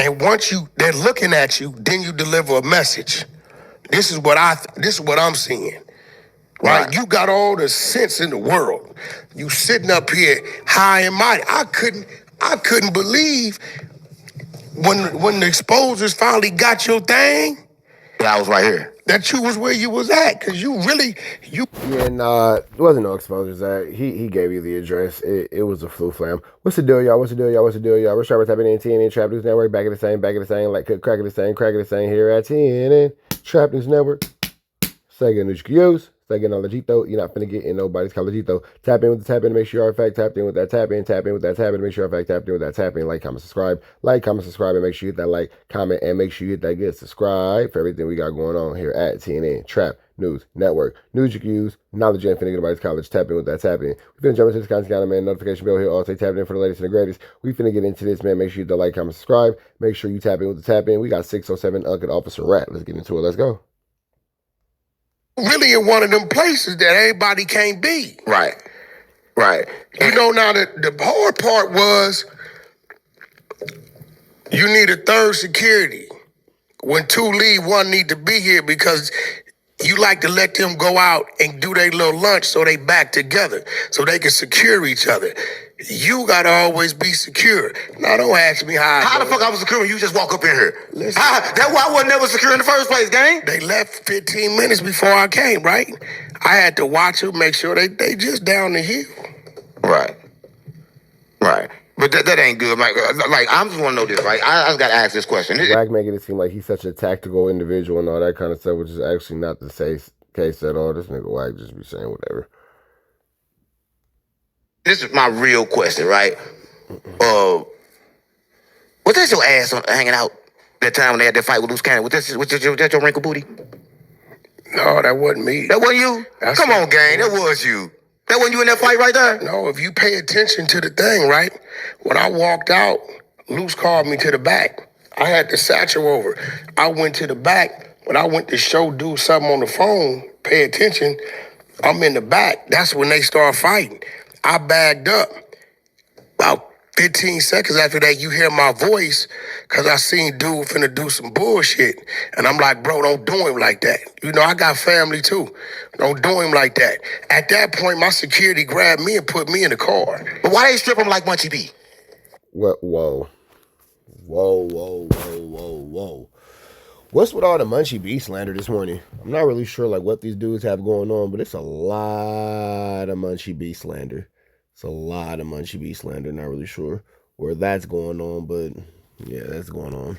And once they're looking at you, then you deliver a message. This is what I'm seeing. Right? You got all the sense in the world. You sitting up here high and mighty. I couldn't believe when the exposers finally got your thing. I was right here. That you was where you was at, cause you. Yeah, nah, it wasn't no exposures. He gave you the address. It was a flu flam. What's the deal, y'all? What's the deal, y'all? We're Sharper tapping in TNN Trap News Network. Back at the same, like crack of the same here at TNN Trap News Network. Second news you use. Second knowledgeito. You're not finna get in nobody's collegito. Tap in with the tap in to make sure you're in fact tapped in with that tap in. Tap in with that tap in to make sure you're in fact tapped in with that tap in. Like, comment, subscribe. Like, comment, subscribe, and make sure you hit that like, comment, and make sure you hit that good subscribe for everything we got going on here at TNN Trap News Network. News you can use. Knowledge you ain't finna get nobody's college. Tap in with that tap in. We finna jump into this content, man. Notification bell here. All say tap in for the latest and the greatest. We finna get into this, man. Make sure you hit the like, comment, subscribe. Make sure you tap in with the tap in. We got 607 Uncle Officer Rat. Let's get into it. Let's go. Really in one of them places that everybody can't be. Right. You know, now the hard part was you need a third security. When two leave, one need to be here because you like to let them go out and do their little lunch so they back together so they can secure each other. You gotta always be secure. Now don't ask me how the fuck I was secure when you just walk up in here? Listen, that's why I wasn't never secure in the first place, gang. They left 15 minutes before I came, right? I had to watch them, make sure they just down the hill. Right. But that ain't good. Like I'm just want to know this, right? I just got to ask this question. WACK making it seem like he's such a tactical individual and all that kind of stuff, which is actually not the case at all. This nigga WACK just be saying whatever. This is my real question, right? Was that your ass hanging out that time when they had that fight with Loose Cannon? Was that your wrinkle booty? No, that wasn't me. That wasn't you? Come on, gang. That was you. That wasn't you in that fight right there? No, if you pay attention to the thing, right? When I walked out, Luce called me to the back. I had the satchel over. I went to the back. When I went to show dude something on the phone, pay attention, I'm in the back. That's when they start fighting. I bagged up. About 15 seconds after that, you hear my voice because I seen dude finna do some bullshit. And I'm like, bro, don't do him like that. You know, I got family too. Don't do him like that. At that point, my security grabbed me and put me in the car. But why they strip him like Munchie B? What? Whoa. What's with all the Munchie B slander this morning? I'm not really sure like what these dudes have going on, but it's a lot of Munchie B slander. Not really sure where that's going on, but yeah, that's going on.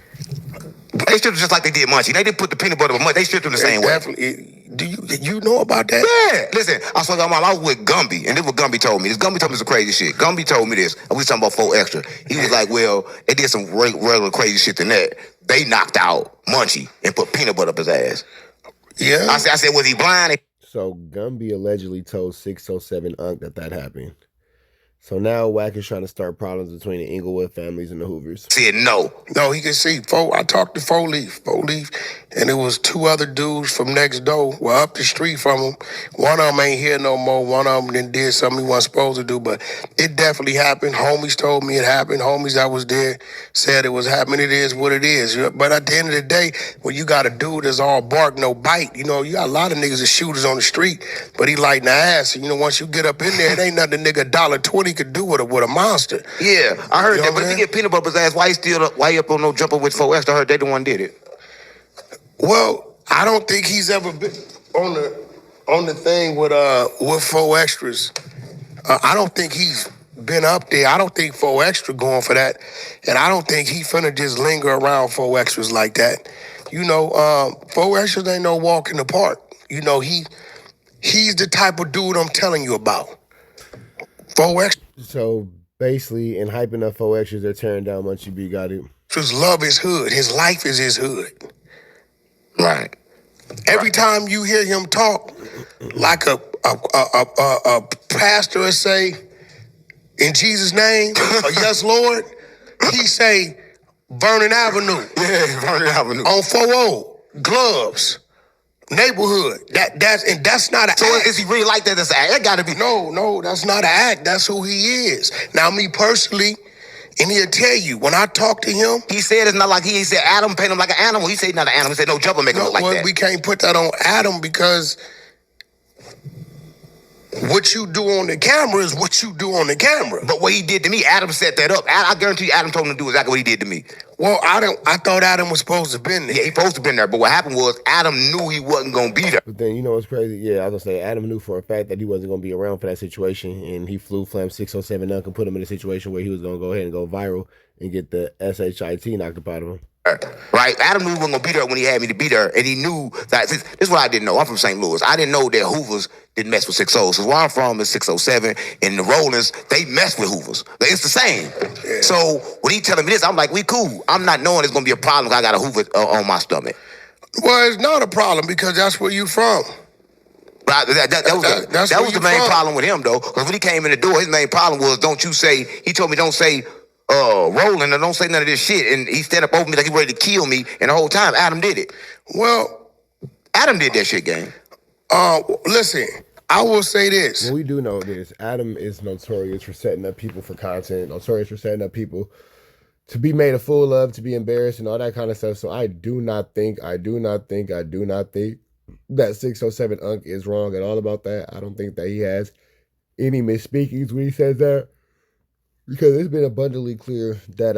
They stripped him just like they did Munchie. They didn't put the peanut butter, but they stripped him the same way. Do you know about that? Yeah. Listen, I was with Gumby, and this is what Gumby told me. Gumby told me some crazy shit. Gumby told me this. I was talking about 4 Extra. He was like, well, they did some regular crazy shit than that. They knocked out Munchie and put peanut butter up his ass. Yeah. I said, was he blind? So Gumby allegedly told 607 Unc that happened. So now WACK is trying to start problems between the Inglewood families and the Hoovers. Said no. No, he can see. I talked to Four Leaf, and it was 2 other dudes from next door, well, up the street from him. One of them ain't here no more. One of them then did something he wasn't supposed to do, but it definitely happened. Homies told me it happened. Homies that was there said it was happening. It is what it is. But at the end of the day, when you got a dude that's all bark, no bite, you know, you got a lot of niggas that shooters on the street, but he lighting the ass. And, you know, once you get up in there, it ain't nothing a nigga $1.20 could do with a monster. Yeah, I heard that. But if he get peanut butter up his ass, why he up on no jumper with 4 Extra? I heard they the one did it. Well, I don't think he's ever been on the thing with 4 Extras. I don't think he's been up there. I don't think 4 Extra going for that, and I don't think he finna just linger around 4 Extras like that. You know, 4 Extras ain't no walk in the park. You know, he's the type of dude I'm telling you about. 4 Extras. So basically, in hyping up 4 Extras, they're tearing down Munchie B. Got it. His love is hood. His life is his hood. Right. Every time you hear him talk, like a pastor would say, in Jesus' name, or yes, Lord, he say, Vernon Avenue. Yeah, Vernon Avenue. On 40, gloves. Neighborhood. That's not an so act. Is he really like that? That's an act. That gotta be. No, that's not an act. That's who he is. Now, me personally, And he'll tell you, when I talk to him... He said it's not like he said Adam paint him like an animal. He said he's not an animal. He said no jumper make him look like that. We can't put that on Adam because what you do on the camera is what you do on the camera. But what he did to me, Adam set that up. I guarantee you Adam told him to do exactly what he did to me. Well, I thought Adam was supposed to have been there. Yeah, he supposed to have been there. But what happened was Adam knew he wasn't going to be there. But then, you know what's crazy? Yeah, I was going to say, Adam knew for a fact that he wasn't going to be around for that situation, and he flew Flam 607 Unc and put him in a situation where he was going to go ahead and go viral and get the SHIT knocked up out of him. Right? Adam knew he wasn't going to be there when he had me to be there, and he knew that, this is what I didn't know. I'm from St. Louis. I didn't know that Hoovers didn't mess with 6-0. So where I'm from is 607, and the Rollins, they mess with Hoovers. It's the same. Yeah. So when he telling me this, I'm like, we cool. I'm not knowing it's going to be a problem because I got a Hoover on my stomach. Well, it's not a problem because that's where you from. But that was the main problem with him, though, because when he came in the door, his main problem was, he told me don't say Roland, and don't say none of this shit, and he stand up over me like he ready to kill me, and the whole time Adam did it. Well, Adam did that shit, gang. Listen, I will say this. Well, we do know this. Adam is notorious for setting up people for content, notorious for setting up people to be made a fool of, to be embarrassed, and all that kind of stuff. So I do not think that 607 Unc is wrong at all about that. I don't think that he has any misspeakings when he says that. Because it's been abundantly clear that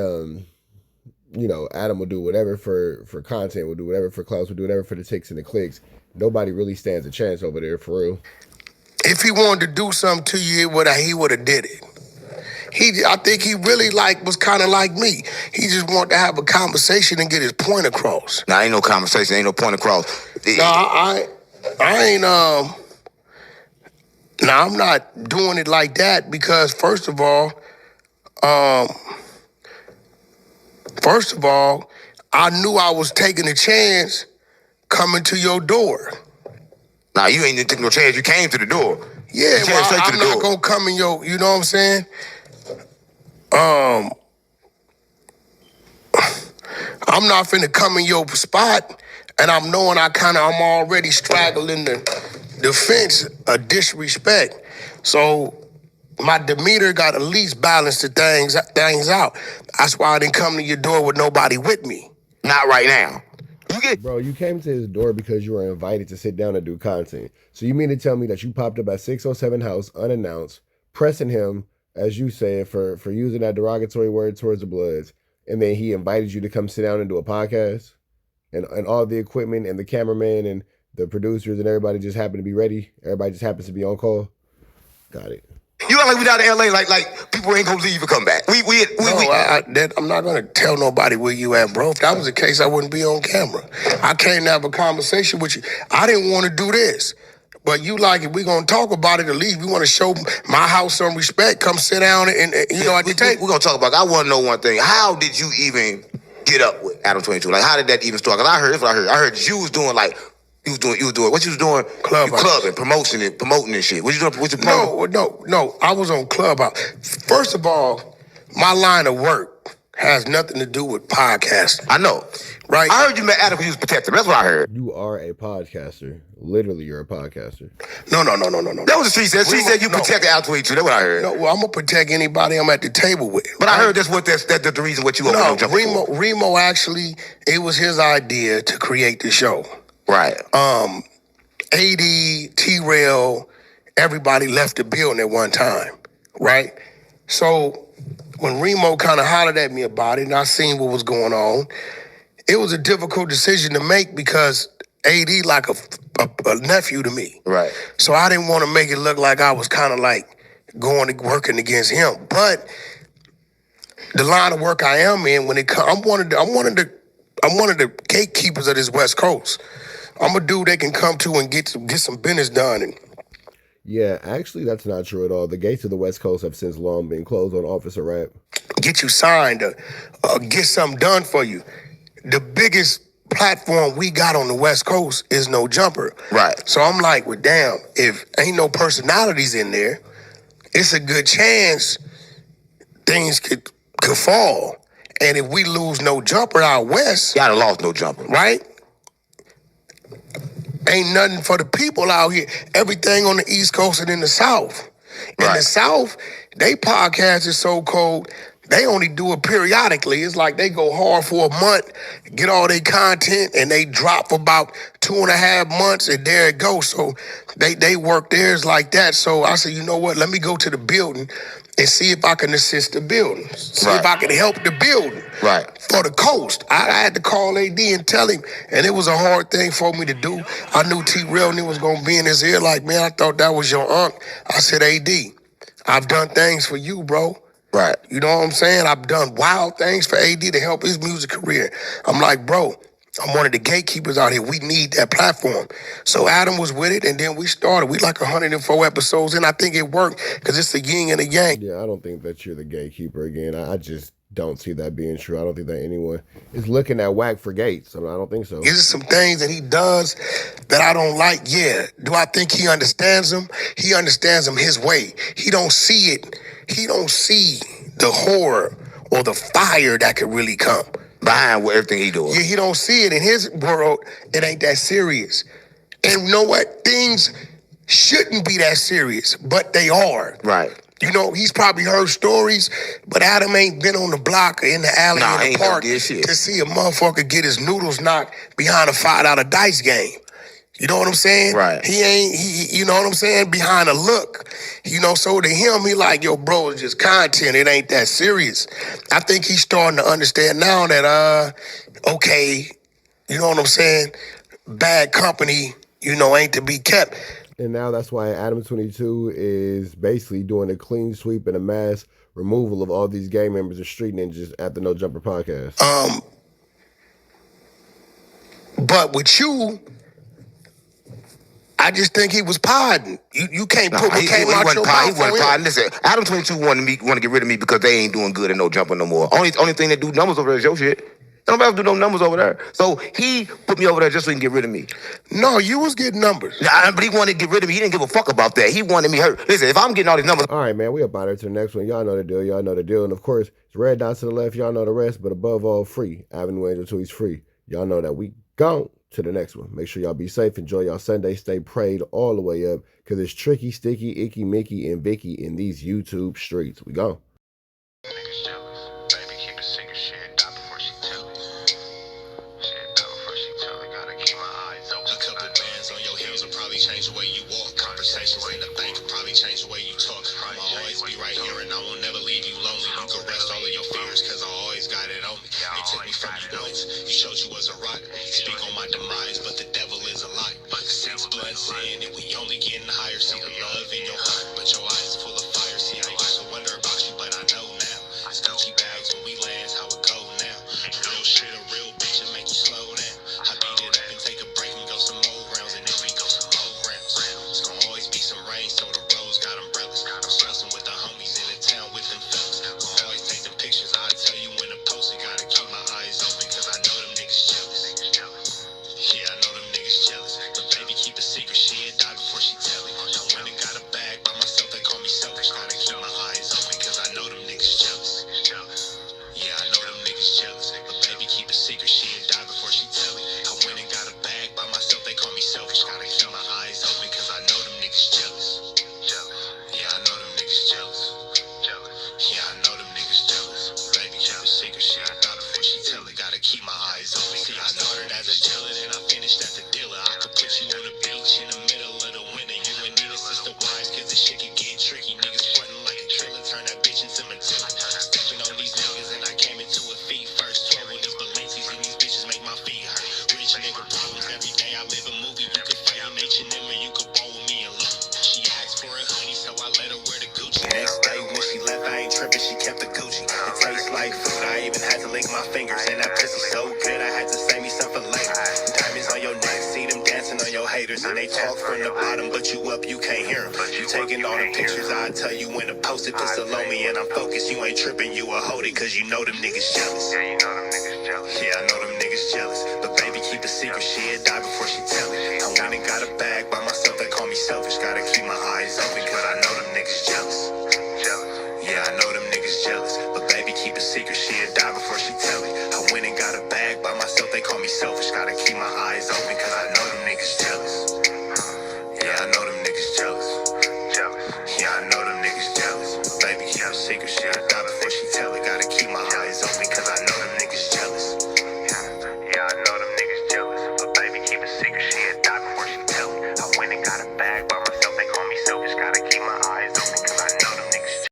Adam will do whatever for content, will do whatever for clouds, will do whatever for the ticks and the clicks. Nobody really stands a chance over there, for real. If he wanted to do something to you, he would have did it. I think he really was kind of like me. He just wanted to have a conversation and get his point across. Nah, ain't no conversation, ain't no point across. No, I ain't. I'm not doing it like that because first of all, I knew I was taking a chance coming to your door. Nah, you ain't taking no chance. You came to the door. Yeah, I'm not gonna come in your. You know what I'm saying? I'm not finna come in your spot, and I'm knowing I'm already straggling the fence of disrespect. So my demeanor got at least balance the things out. That's why I didn't come to your door with nobody with me. Not right now. Bro, you came to his door because you were invited to sit down and do content. So you mean to tell me that you popped up at 607 House unannounced, pressing him, as you said, for using that derogatory word towards the Bloods, and then he invited you to come sit down and do a podcast, and all the equipment and the cameraman and the producers and everybody just happened to be ready? Everybody just happens to be on call? Got it. You act like we down in LA, like people ain't gonna leave and come back. I'm not gonna tell nobody where you at, bro. If that was the case, I wouldn't be on camera. I came to have a conversation with you. I didn't want to do this, but you like it. We gonna talk about it or leave. You want to show my house some respect? Come sit down and at the table. We're gonna talk about it. I want to know one thing. How did you even get up with Adam 22? Like, how did that even start? Because I heard you was doing like. You was doing what you was doing? Clubbing, promoting and shit. What you doing? What you promoting? No. I was on Clubhouse. First of all, my line of work has nothing to do with podcasting. I know. Right? I heard you met Adam because he was protected. That's what I heard. You are a podcaster. Literally, you're a podcaster. No. That was what she said. She said you protected Adam 22. That's what I heard. No, well, I'm gonna protect anybody I'm at the table with. But right? I heard that's the reason what you opened up. Remo actually, it was his idea to create the show. Right. AD, T-Rail, everybody left the building at one time, right? So when Remo kind of hollered at me about it and I seen what was going on, it was a difficult decision to make because AD like a nephew to me. Right. So I didn't want to make it look like I was kind of like working against him. But the line of work I am in, when it comes, I'm one of the gatekeepers of this West Coast. I'm a dude they can come to and get some business done. Yeah, actually, that's not true at all. The gates of the West Coast have since long been closed on officer rap. Get you signed, get something done for you. The biggest platform we got on the West Coast is No Jumper. Right. So I'm like, well, damn, if ain't no personalities in there, it's a good chance things could fall. And if we lose No Jumper out west... Y'all lost No Jumper. Right? Ain't nothing for the people out here. Everything on the East Coast and in the South. In the South, they podcast is so cold. They only do it periodically. It's like they go hard for a month, get all their content, and they drop for about 2.5 months, and there it goes. So they work theirs like that. So I said, you know what? Let me go to the building and see if I can assist the building. See if I can help the building. Right. For the coast. I had to call AD and tell him, and it was a hard thing for me to do. I knew T-Real was going to be in his ear like, man, I thought that was your aunt. I said, AD, I've done things for you, bro. Right. You know what I'm saying? I've done wild things for AD to help his music career. I'm like, bro, I'm one of the gatekeepers out here. We need that platform. So Adam was with it, and then we started. We like 104 episodes, and I think it worked because it's a yin and a yang. Yeah, I don't think that you're the gatekeeper again. I just don't see that being true. I don't think that anyone is looking at WACK for gates. I don't think so. Is there some things that he does that I don't like? Yeah. Do I think he understands them? He understands them his way. He don't see it. He don't see the horror or the fire that could really come behind everything he doing. Yeah, he don't see it. In his world, it ain't that serious. And you know what? Things shouldn't be that serious, but they are. Right. You know, he's probably heard stories, but Adam ain't been on the block or in the alley in the park to see a motherfucker get his noodles knocked behind a $5 dice game. You know what I'm saying? Right. You know what I'm saying? Behind a look. You know, so to him, he like, yo, bro, it's just content. It ain't that serious. I think he's starting to understand now that, okay, you know what I'm saying? Bad company, ain't to be kept. And now that's why Adam 22 is basically doing a clean sweep and a mass removal of all these gang members of Street Ninjas at the No Jumper podcast. But with you, I just think he was podding. You can't put what came out your mouth. He wasn't podding. Listen, Adam 22 want to get rid of me because they ain't doing good at No Jumper no more. Only thing that do numbers over there is your shit. Nobody else do no numbers over there. So he put me over there just so he can get rid of me. No, you was getting numbers. Nah, but he wanted to get rid of me. He didn't give a fuck about that. He wanted me hurt. Listen, if I'm getting all these numbers. All right, man, we up out here to the next one. Y'all know the deal. Y'all know the deal. And of course, it's red dots to the left. Y'all know the rest. But above all, free. Avenue Angel 2 is free. Y'all know that we gone to the next one. Make sure y'all be safe. Enjoy y'all Sunday. Stay prayed all the way up. Because it's Tricky, Sticky, Icky, Mickey, and Vicky in these YouTube streets. We gone. Change the way you walk. Conversations in the bank can probably change the way you talk. I'ma always be right here and I will never leave you lonely. You can rest all of your fears cause I always got it on me. They took me from you once. You showed you was a rock. Speak on my demise, but the devil is a lie. Since blood sin and we only getting higher. See the love in your heart, but your eyes full of fire. See, I used to wonder about you, but I know now. It's Gucci bags when we land, how it go now. Real shit, a real bitch, and make you slow down. I beat it up and take a break and go some more rounds and then we go some more rounds. It's gonna always be some rain, so the roads got umbrellas. I'm stressing with the homies in the town with them fellas. Gonna always take them pictures, I'll tell you when to post it. Gotta keep my eyes open, cause I know them niggas jealous. Yeah, I know them niggas jealous. But baby, keep a secret, she'll die before she tell it. I went and got a bag by myself, they call me selfish. Gotta keep my eyes open, cause I know them niggas jealous. Yeah, I know them niggas jealous. But baby, keep a secret, she'll die before she tell it. I went and got a bag by myself, they call me selfish. Gotta keep my eyes open, cause I know them niggas jealous. Yeah, I know them niggas jealous. Yeah, I know them niggas jealous. Baby, keep a secret, she'll die before she tell it. Gotta keep my eyes open. See, I started as a dealer, then I finished as a dealer. I could put you on the beach in the middle of the winter. You and Nina sister wives, cause this shit can get tricky. Niggas frontin' like a trailer, turn that bitch into Matilda. Stepping on these niggas and I came into a feet first. 12 on these Balenci's and these bitches make my feet hurt. Rich nigga problems every day. I live a movie. You could fight in H&M or you could ball with me and Lou. She asked for a hoodie, so I let her wear the Gucci. Next day when she left, I ain't tripping. She kept the Gucci. It tastes like food. I even had to lick my fingers. And that pussy so good, I had to save me some for later. Diamonds on your neck, see them dancing on your haters. And they talk from the bottom, but you up, you can't hear them. You taking all the pictures, I tell you when to post it. Put Salome and I'm focused. You ain't tripping, you a hold it, cause you know them niggas jealous. Yeah, you know them niggas jealous. Yeah, I know them niggas jealous. But baby, keep a secret, she'll die before she tell it. I went and got a bag by myself, they call me selfish. Gotta keep my eyes open, cause I know them niggas jealous. Yeah, I know them niggas jealous. But baby, keep a secret, she'll die before she tell it. I went and got a bag by myself, they call me selfish. Gotta keep my eyes open.